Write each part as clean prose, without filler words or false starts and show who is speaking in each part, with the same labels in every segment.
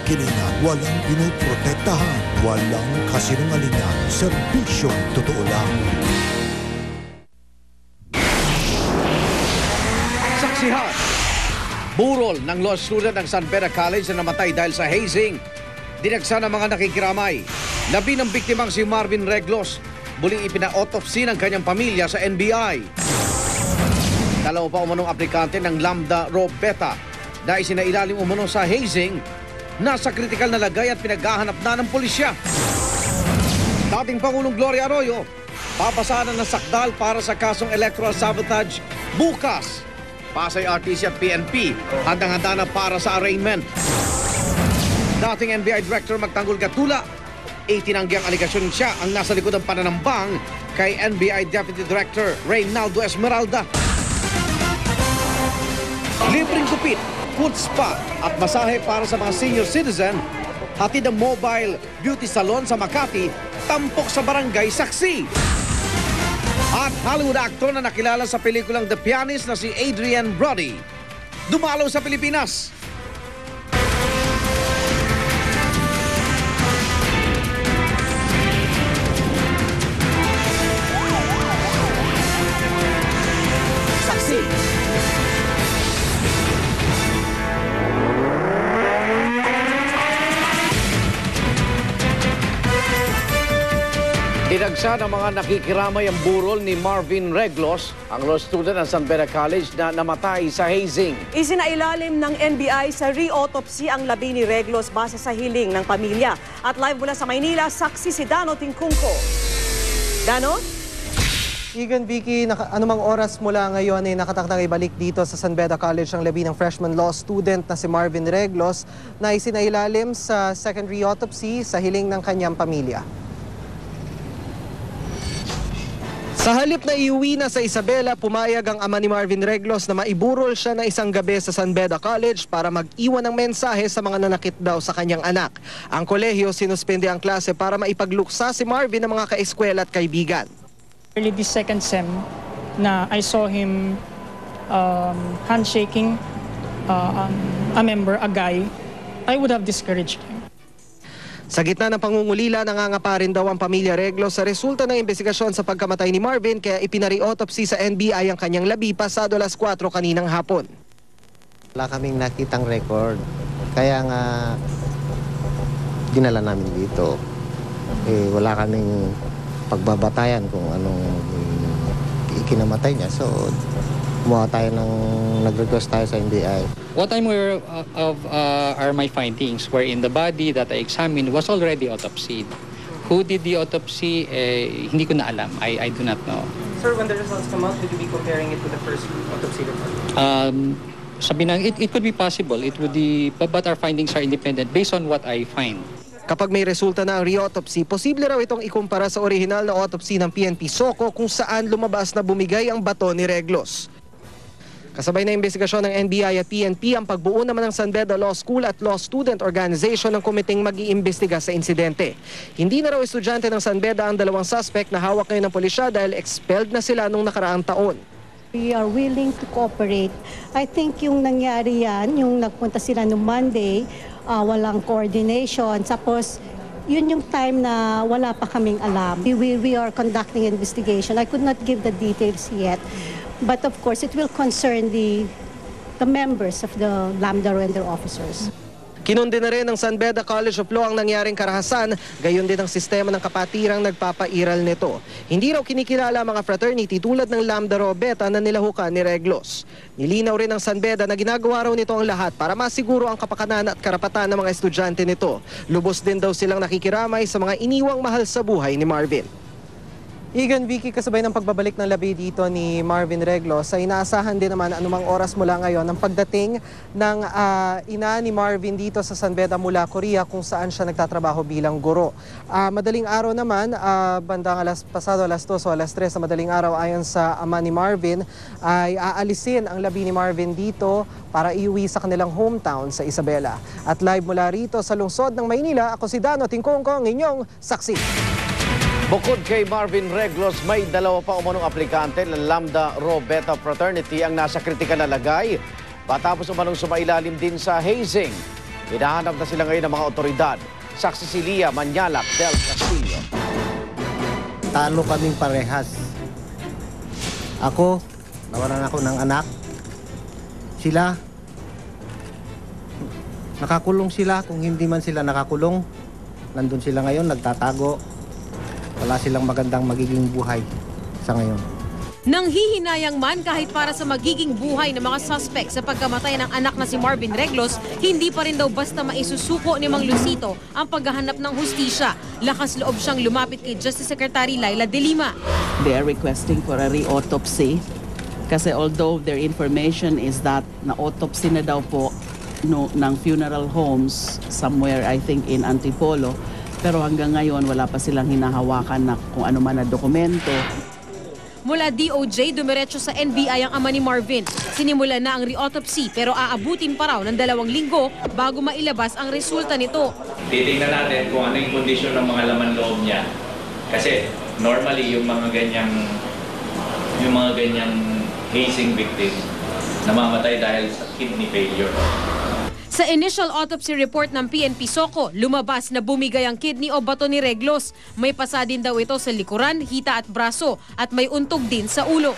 Speaker 1: kilingan, walang pinoprotektahan, walang kasinungalingan, serbisyong totoo lang.
Speaker 2: Saksihan! Burol ng law student ng San Beda College na namatay dahil sa hazing. Dinagsa ng mga nakikiramay. Labi ng biktimang si Marvin Reglos, muling ipina-autopsy ng kanyang pamilya sa NBI. Dalawa pa umanong aplikante ng Lambda Rho Beta na isinailalim umano sa hazing, nasa kritikal na lagay at pinaghahanap na ng pulisya. Dating Pangulong Gloria Arroyo, papasahan ng sakdal para sa kasong electoral sabotage bukas. Pasay RTC at PNP, handang-handa na para sa arraignment. Dating NBI Director Magtanggol Gatula, itinanggi ang aligasyon siya ang nasa likod ng pananambang kay NBI Deputy Director Reynaldo Esmeralda. Libreng gupit, food spa at masahe para sa mga senior citizen, hatid ang mobile beauty salon sa Makati, tampok sa barangay Saksi. At Hollywood actor na nakilala sa pelikulang The Pianist na si Adrian Brody, dumalaw sa Pilipinas. Dinagsa ng mga nakikiramay ang burol ni Marvin Reglos, ang law student ng San Beda College na namatay sa hazing.
Speaker 3: Isinailalim ng NBI sa re-autopsy ang labi ni Reglos base sa hiling ng pamilya. At live mula sa Maynila, saksi si Dano Tingkungko. Dano?
Speaker 4: Igan, Vicky, anumang oras mula ngayon ay nakatakdang ibalik dito sa San Beda College ang labi ng freshman law student na si Marvin Reglos na isinailalim sa second re-autopsy sa hiling ng kanyang pamilya. Sa halip na iuwi na sa Isabela, pumayag ang ama ni Marvin Reglos na maiburol siya na isang gabi sa San Beda College para mag-iwan ng mensahe sa mga nanakit daw sa kanyang anak. Ang kolehiyo sinuspende ang klase para maipagluksa si Marvin ng mga kaeskwela at kaibigan.
Speaker 5: Early this second sem na I saw him handshaking a member, a guy, I would have discouraged him.
Speaker 4: Sa gitna ng pangungulila, nangangapa rin daw ang pamilya Reglos sa resulta ng investigasyon sa pagkamatay ni Marvin, kaya ipinari-autopsy sa NBI ang kanyang labi pasado alas 4 kaninang hapon.
Speaker 6: Wala kaming nakitang record, kaya nga dinala namin dito. Wala kaming pagbabatayan kung anong ikinamatay niya. So, kumuha tayo nag-request tayo sa NBI.
Speaker 7: What I'm aware of are my findings, wherein the body that I examined was already autopsied. Who did the autopsy, hindi ko na alam. I do not know.
Speaker 4: Sir, when the results come out, would you be comparing it to the first autopsy report?
Speaker 7: Sabi na, it could be possible. It would be, but our findings are independent based on what I find.
Speaker 4: Kapag may resulta na ang re-autopsy, posible raw itong ikumpara sa orihinal na autopsy ng PNP Soco kung saan lumabas na bumigay ang bato ni Reglos. Kasabay na investigasyon ng NBI at PNP ang pagbuo naman ng San Beda Law School at Law Student Organization ng komiteng mag-iimbestiga sa insidente. Hindi na raw estudyante ng San Beda ang dalawang suspect na hawak ngayon ng pulisya dahil expelled na sila nung nakaraang taon.
Speaker 8: We are willing to cooperate. I think yung nangyari yan, yung nagpunta sila noong Monday, walang coordination. Tapos yun yung time na wala pa kaming alam. We are conducting investigation. I could not give the details yet. But of course, it will concern the members of the Lambda and their officers.
Speaker 4: Kinundi na rin ng San Beda College of Law ang nangyaring karahasan, gayon din ang sistema ng kapatirang nagpapairal nito. Hindi raw kinikilala ang mga fraternity tulad ng Lambda Rho Beta na nilahukan ni Reglos. Nilinaw rin ng San Beda na ginagawa raw nito ang lahat para masiguro ang kapakanan at karapatan ng mga estudyante nito. Lubos din daw silang nakikiramay sa mga iniwang mahal sa buhay ni Marvin. Igan, Vicky, kasabay ng pagbabalik ng labi dito ni Marvin Reglos, ay inaasahan din naman anumang oras mula ngayon ang pagdating ng ina ni Marvin dito sa San Beda mula Korea kung saan siya nagtatrabaho bilang guro. Madaling araw naman, bandang pasado alas 2 o alas 3 sa madaling araw ayon sa ama ni Marvin, ay aalisin ang labi ni Marvin dito para iuwi sa kanilang hometown sa Isabela. At live mula rito sa lungsod ng Maynila, ako si Dano Tingkongko, ang inyong saksi.
Speaker 2: Bukod kay Marvin Reglos, may dalawa pa umanong aplikante ng Lambda Rho Beta Fraternity ang nasa kritikal na lagay patapos umanong sumailalim din sa hazing. Hinahanap na sila ngayon ng mga otoridad. Saksi si Lia Manyalak del Castillo.
Speaker 6: Talo kaming parehas. Ako, nawalan ako ng anak. Sila, nakakulong sila. Kung hindi man sila nakakulong, nandun sila ngayon, nagtatago. Wala silang magandang magiging buhay sa ngayon.
Speaker 9: Nang hihinayang man kahit para sa magiging buhay ng mga suspect sa pagkamatay ng anak na si Marvin Reglos, hindi pa rin daw basta maisusuko ni Mang Lucito ang paghahanap ng hustisya. Lakas loob siyang lumapit kay Justice Secretary Laila De Lima.
Speaker 10: They are requesting for a re-autopsy kasi although their information is that na-autopsy na daw po ng funeral homes somewhere I think in Antipolo, pero hanggang ngayon wala pa silang hinahawakan na kung ano man na dokumento.
Speaker 9: Mula DOJ, dumiretso sa NBI ang ama ni Marvin. Sinimula na ang re-autopsy pero aabutin pa raw ng 2 linggo bago mailabas ang resulta nito.
Speaker 11: Titingnan natin kung ano yung kondisyon ng mga laman loob niya. Kasi normally yung mga ganyang hazing victim namamatay dahil sa kidney failure.
Speaker 9: Sa initial autopsy report ng PNP Soco, lumabas na bumigay ang kidney o bato ni Reglos. May pasa din daw ito sa likuran, hita at braso at may untog din sa ulo.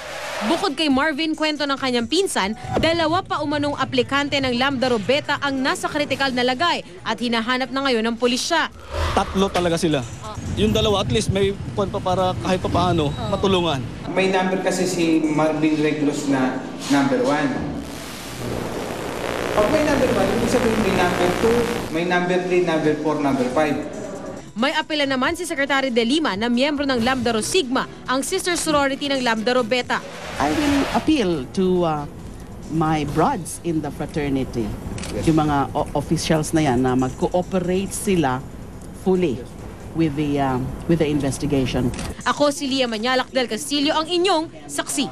Speaker 9: Bukod kay Marvin, kwento ng kanyang pinsan, 2 pa umanong aplikante ng Lambda Beta ang nasa kritikal na lagay at hinahanap na ngayon ng pulisya.
Speaker 12: 3 talaga sila. Yung 2 at least may puwan pa para kahit pa paano matulungan.
Speaker 13: May number kasi si Marvin Reglos na number 1. Pag may number 1, ibig sabihin may number 2, may number 3, number 4, number 5.
Speaker 9: May apela naman si Secretary De Lima na miyembro ng Lambda Rho Sigma, ang sister sorority ng Lambda Rho Beta.
Speaker 10: I will appeal to my brothers in the fraternity, yung mga officials na yan na mag-cooperate sila fully with the investigation.
Speaker 9: Ako si Lia Manyalak del Castillo, ang inyong saksi.